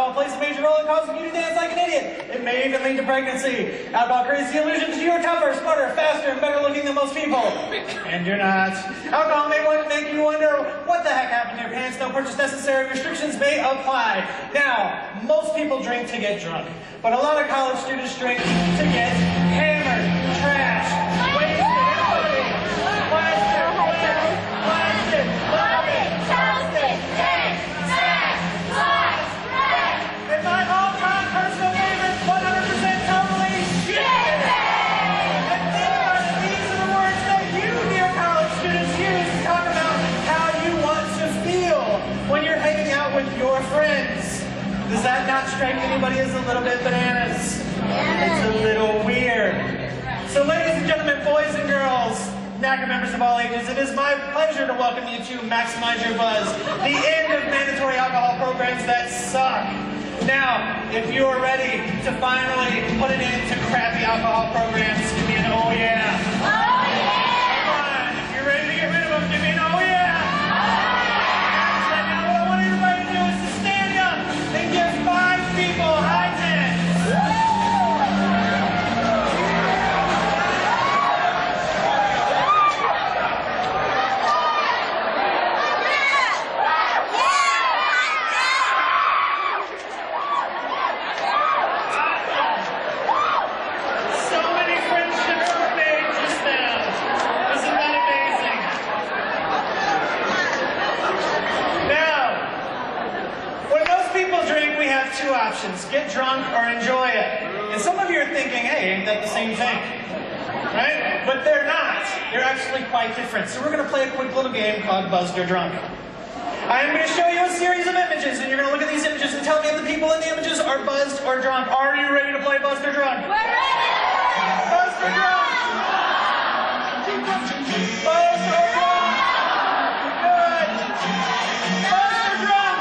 Alcohol plays a major role in causing you to dance like an idiot. It may even lead to pregnancy. Alcohol creates the illusion that you're tougher, smarter, faster, and better looking than most people. And you're not. Alcohol may make you wonder what the heck happened to your pants. No purchase necessary. Restrictions may apply. Now, most people drink to get drunk, but a lot of college students drink to get hammered, trashed, wasted, everybody. Blasted, love it, toasted, dance, smash, watch, red. And my all-time personal favorite, 100% totally shit. And these are the words that you, dear college students, use to talk about how you want to feel when you're hanging out with your friends. Does that not strike anybody as a little bit bananas? It's a little weird. So ladies and gentlemen, boys and girls, NACA members of all ages, it is my pleasure to welcome you to Maximize Your Buzz, the end of mandatory alcohol programs that suck. Now, if you are ready to finally put an end to crappy alcohol programs, give me an oh yeah. Oh yeah! Come on, if you're ready to get rid of them, give me an oh yeah. Now what I want everybody to do is to stand up and give 5 people high 10. Two options, get drunk or enjoy it. And some of you are thinking, hey, ain't that the same thing? Right? But they're not. They're actually quite different. So we're going to play a quick little game called Buzzed or Drunk. I'm going to show you a series of images, and you're going to look at these images and tell me if the people in the images are buzzed or drunk. Are you ready to play Buzzed or Drunk? We're ready! Buzzed or drunk? Buzzed or drunk? Good. Buzzed or drunk?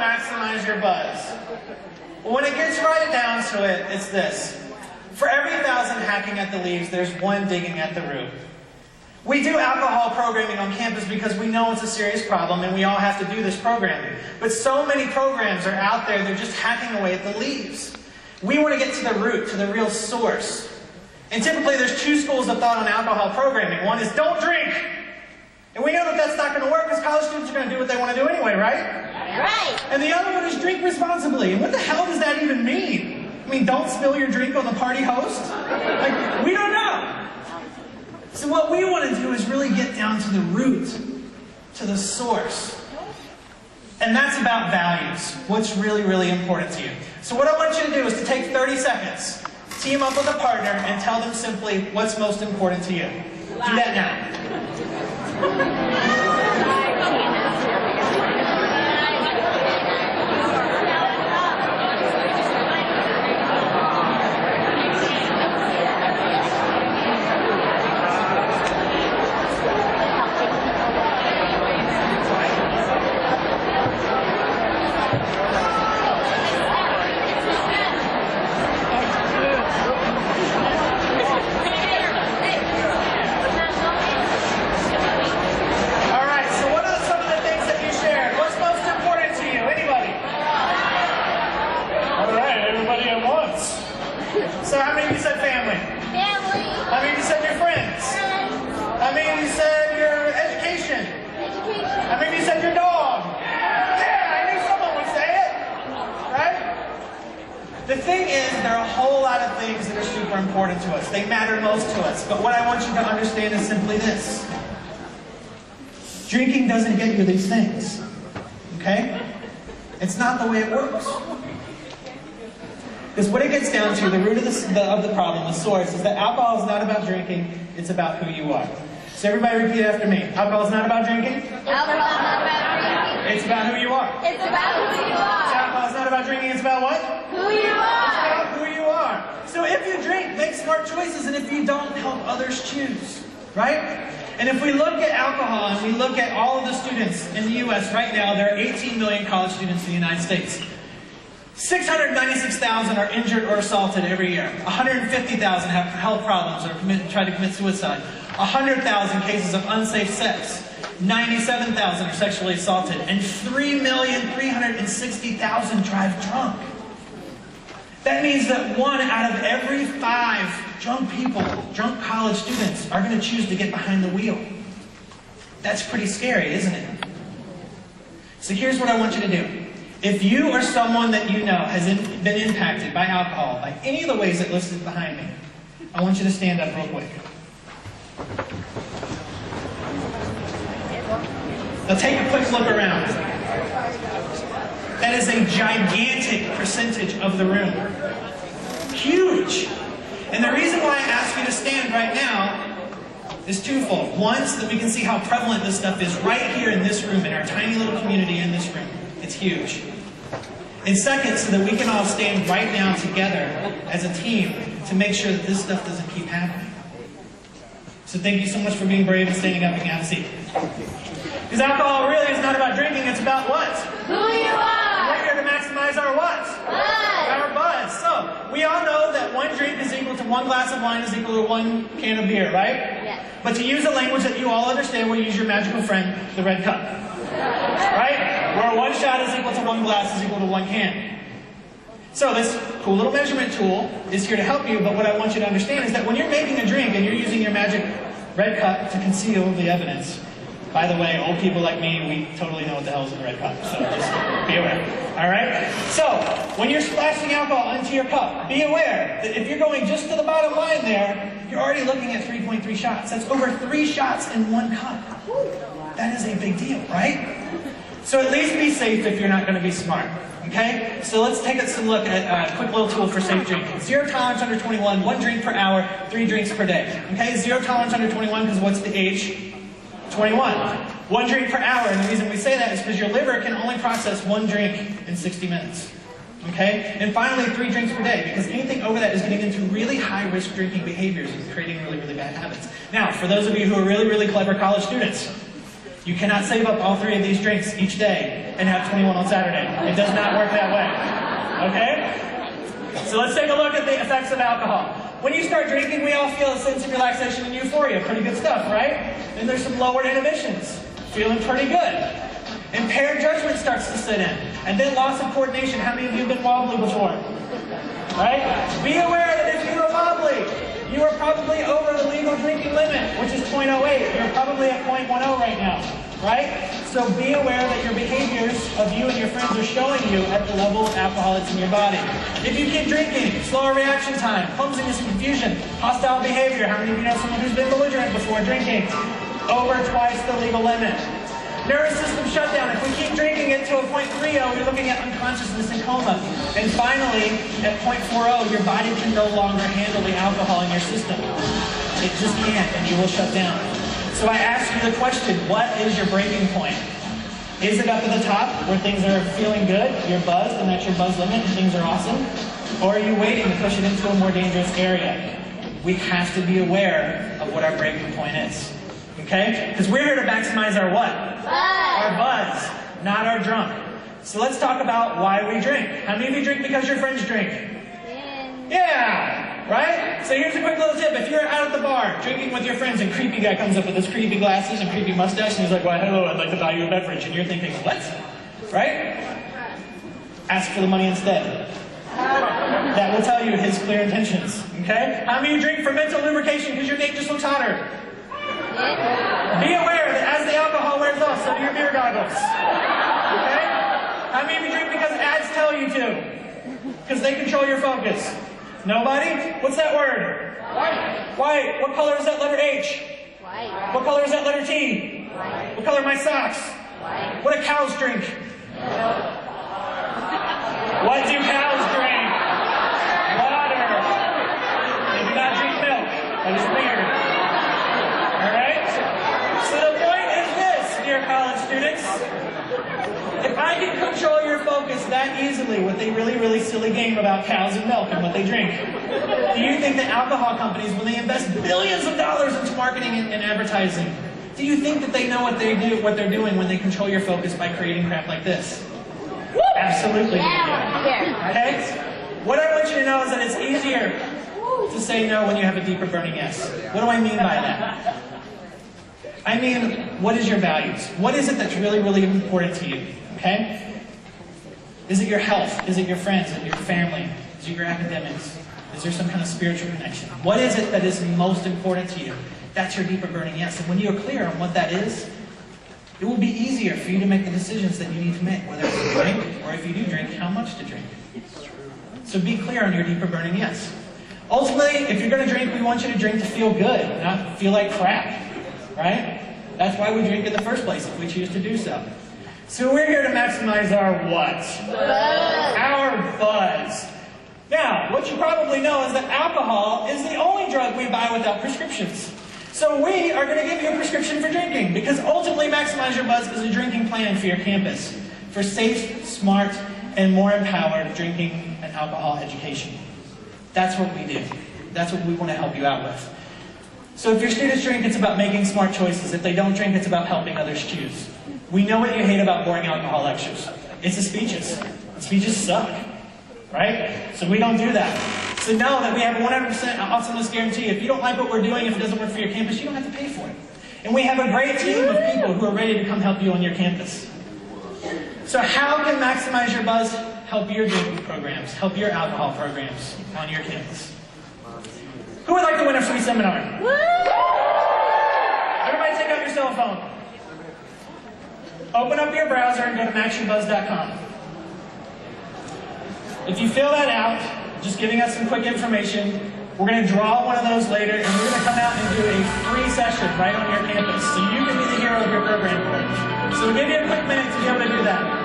Maximize your buzz. Well, when it gets right down to it, it's this. For every 1,000 hacking at the leaves, there's 1 digging at the root. We do alcohol programming on campus because we know it's a serious problem and we all have to do this programming. But so many programs are out there, they're just hacking away at the leaves. We want to get to the root, to the real source. And typically there's 2 schools of thought on alcohol programming. One is don't drink. And we know that that's not going to work because college students are going to do what they want to do anyway, right? Right. And the other one is drink responsibly. And what the hell does that even mean? I mean, don't spill your drink on the party host? Like, we don't know. So what we want to do is really get down to the root, to the source. And that's about values. What's really, really important to you. So what I want you to do is to take 30 seconds, team up with a partner, and tell them simply what's most important to you. Do that now. So how many of you said family? Family. How many of you said your friends? Friends. How many of you said your education? Education. How many of you said your dog? Yeah, I knew someone would say it. Right? The thing is, there are a whole lot of things that are super important to us. They matter most to us. But what I want you to understand is simply this. Drinking doesn't get you these things. Okay? It's not the way it works. Because what it gets down to, the root of the problem, the source, is that alcohol is not about drinking, it's about who you are. So everybody repeat after me. Alcohol is not about drinking. Alcohol is not about drinking. It's about who you are. It's about who you are. So alcohol is not about drinking, it's about what? Who you are. It's about who you are. So if you drink, make smart choices, and if you don't, help others choose. Right? And if we look at alcohol, and we look at all of the students in the U.S. right now, there are 18 million college students in the United States. 696,000 are injured or assaulted every year. 150,000 have health problems or try to commit suicide. 100,000 cases of unsafe sex. 97,000 are sexually assaulted. And 3,360,000 drive drunk. That means that 1 out of every 5 drunk people, drunk college students, are going to choose to get behind the wheel. That's pretty scary, isn't it? So here's what I want you to do. If you or someone that you know has been impacted by alcohol, by any of the ways that listed behind me, I want you to stand up real quick. Now take a quick look around. That is a gigantic percentage of the room. Huge. And the reason why I ask you to stand right now is twofold. One, so that we can see how prevalent this stuff is right here in this room, in our tiny little community in this room. It's huge. And second, so that we can all stand right now together as a team to make sure that this stuff doesn't keep happening. So thank you so much for being brave and standing up and have a seat. Because alcohol really is not about drinking, it's about what? Who you are. We're here to maximize our what? Buzz. Our buzz. So, we all know that 1 drink is equal to 1 glass of wine is equal to 1 can of beer, right? Yes. But to use a language that you all understand, we'll use your magical friend, the red cup. Right? Where 1 shot is equal to 1 glass is equal to 1 can. So this cool little measurement tool is here to help you, but what I want you to understand is that when you're making a drink and you're using your magic red cup to conceal the evidence, by the way, old people like me, we totally know what the hell is in a red cup, so just be aware. Alright? So, when you're splashing alcohol into your cup, be aware that if you're going just to the bottom line there, you're already looking at 3.3 shots. That's over 3 shots in 1 cup. That is a big deal, right? So at least be safe if you're not going to be smart. Okay? So let's take a look at a quick little tool for safe drinking. 0 tolerance under 21, 1 drink per hour, 3 drinks per day. Okay? 0 tolerance under 21 because what's the age? 21. 1 drink per hour, and the reason we say that is because your liver can only process 1 drink in 60 minutes. Okay? And finally, 3 drinks per day, because anything over that is getting into really high-risk drinking behaviors and creating really, really bad habits. Now, for those of you who are really, really clever college students, you cannot save up all 3 of these drinks each day and have 21 on Saturday. It does not work that way. Okay? So let's take a look at the effects of alcohol. When you start drinking, we all feel a sense of relaxation and euphoria. Pretty good stuff, right? Then there's some lowered inhibitions. Feeling pretty good. Impaired judgment starts to sit in. And then loss of coordination. How many of you have been wobbly before? Right? Be aware that if you are wobbly, you are probably over the legal drinking limit, which is 0.08. You're probably at 0.10 right now. Right? So be aware that your behaviors of you and your friends are showing you at the level of alcohol that's in your body. If you keep drinking, slower reaction time, clumsiness and confusion, hostile behavior. How many of you know someone who's been belligerent before drinking? Over twice the legal limit. Nervous system shutdown. If we keep drinking it to a 0.30, you're looking at unconsciousness and coma. And finally, at 0.40, your body can no longer handle the alcohol in your system. It just can't, and you will shut down. So I ask you the question, what is your breaking point? Is it up at the top where things are feeling good, you're buzzed, and that's your buzz limit, and things are awesome? Or are you waiting to push it into a more dangerous area? We have to be aware of what our breaking point is. Okay? Because we're here to maximize our what? Buzz. Our buzz, not our drunk. So let's talk about why we drink. How many of you drink because your friends drink? Yeah! Right? So here's a quick little tip. If you're out at the bar drinking with your friends and creepy guy comes up with his creepy glasses and creepy mustache and he's like, well, hello, I'd like to buy you a beverage. And you're thinking, what? Right? Ask for the money instead. That will tell you his clear intentions. Okay? How many of you drink for mental lubrication because your date just looks hotter? Be aware that as the alcohol wears off, so do your beer goggles. Okay? How many of you drink because ads tell you to? Because they control your focus. Nobody? What's that word? White. White. What color is that letter H? White. What color is that letter T? White. What color are my socks? White. What do cows drink? What do cows drink? It was weird. All right? So the point is this, dear college students. If I can control your focus that easily with a really, really silly game about cows and milk and what they drink, do you think that alcohol companies, when they invest billions of dollars into marketing and advertising, do you think that they know what they're doing when they control your focus by creating crap like this? Absolutely. Okay? What I want you to know is that it's easier to say no when you have a deeper burning yes. What do I mean by that? I mean, what is your values? What is it that's really, really important to you? Okay? Is it your health? Is it your friends? Is it your family? Is it your academics? Is there some kind of spiritual connection? What is it that is most important to you? That's your deeper burning yes. And when you're clear on what that is, it will be easier for you to make the decisions that you need to make, whether it's to drink, or if you do drink, how much to drink. So be clear on your deeper burning yes. Ultimately, if you're going to drink, we want you to drink to feel good, not feel like crap. Right? That's why we drink in the first place, if we choose to do so. So we're here to maximize our what? Buzz. Our buzz. Now, what you probably know is that alcohol is the only drug we buy without prescriptions. So we are going to give you a prescription for drinking, because ultimately Maximize Your Buzz is a drinking plan for your campus, for safe, smart, and more empowered drinking and alcohol education. That's what we do. That's what we want to help you out with. So if your students drink, it's about making smart choices. If they don't drink, it's about helping others choose. We know what you hate about boring alcohol lectures. It's the speeches. The speeches suck, right? So we don't do that. So know that we have a 100% awesomeness guarantee. If you don't like what we're doing, if it doesn't work for your campus, you don't have to pay for it. And we have a great team of people who are ready to come help you on your campus. So how can Maximize Your Buzz help your drinking programs, help your alcohol programs on your campus? Who would like to win a free seminar? Everybody take out your cell phone. Open up your browser and go to maxyourbuzz.com. If you fill that out, just giving us some quick information, we're going to draw one of those later, and we're going to come out and do a free session right on your campus, so you can be the hero of your program for it. So we'll give you a quick minute to be able to do that.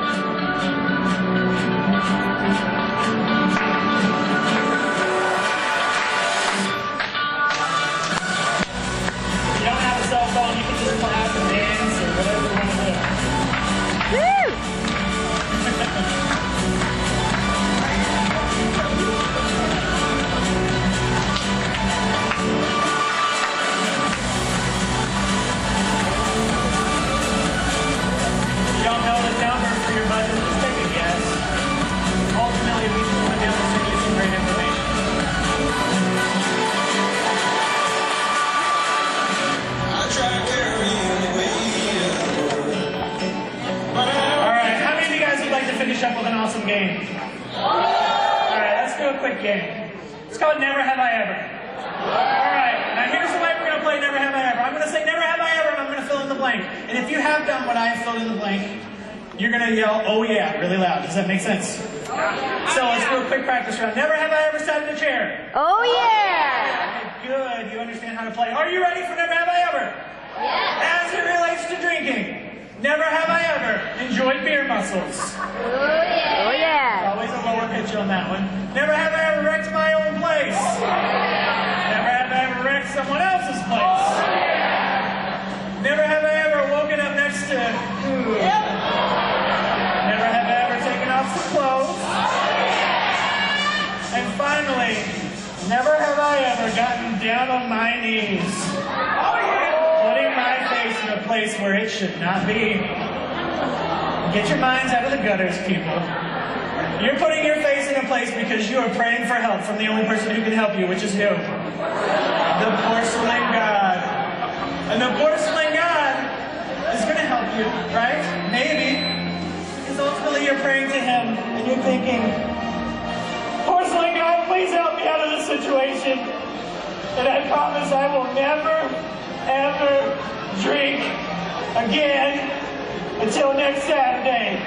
You can just clap and dance or whatever you want to do. Woo! Y'all know the number for your budget. Just take a guess. Ultimately, we just want to be able to send you some great information. Finish up with an awesome game. Alright, let's do a quick game. It's called Never Have I Ever. Alright, now here's the way we're going to play Never Have I Ever. I'm going to say Never Have I Ever, and I'm going to fill in the blank. And if you have done what I have filled in the blank, you're going to yell, oh yeah, really loud. Does that make sense? So let's do a quick practice round. Never have I ever sat in a chair. Oh yeah! Okay, good, you understand how to play. Are you ready for Never Have I Ever? Yes! As it relates to drinking. Never have I ever enjoyed beer muscles. Oh yeah! Oh yeah! Always a lower pitch on that one. Never have I ever wrecked my own place. Never have I ever wrecked someone else's place. Never have I ever woken up next to food. Never have I ever taken off some clothes. And finally, never have I ever gotten down on my knees. Putting my face in a place where it should not be. Get your minds out of the gutters, people. You're putting your face in a place because you are praying for help from the only person who can help you, which is who? The porcelain god. And the porcelain god is going to help you, right? Maybe. Because ultimately you're praying to him and you're thinking, porcelain god, please help me out of this situation. And I promise I will never ever drink again until next Saturday.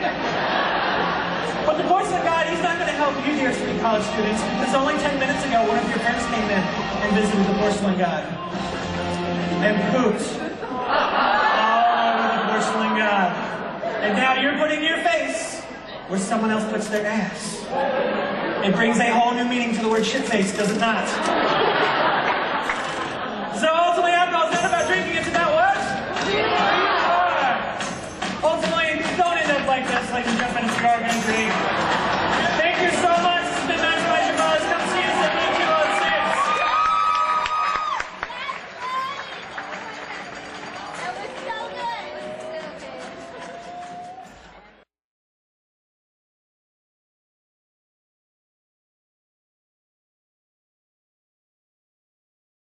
But the porcelain god, he's not going to help you, dear sweet college students, because only 10 minutes ago, one of your friends came in and visited the porcelain god and pooped all over the porcelain god. And now you're putting your face where someone else puts their ass. It brings a whole new meaning to the word shit face, does it not?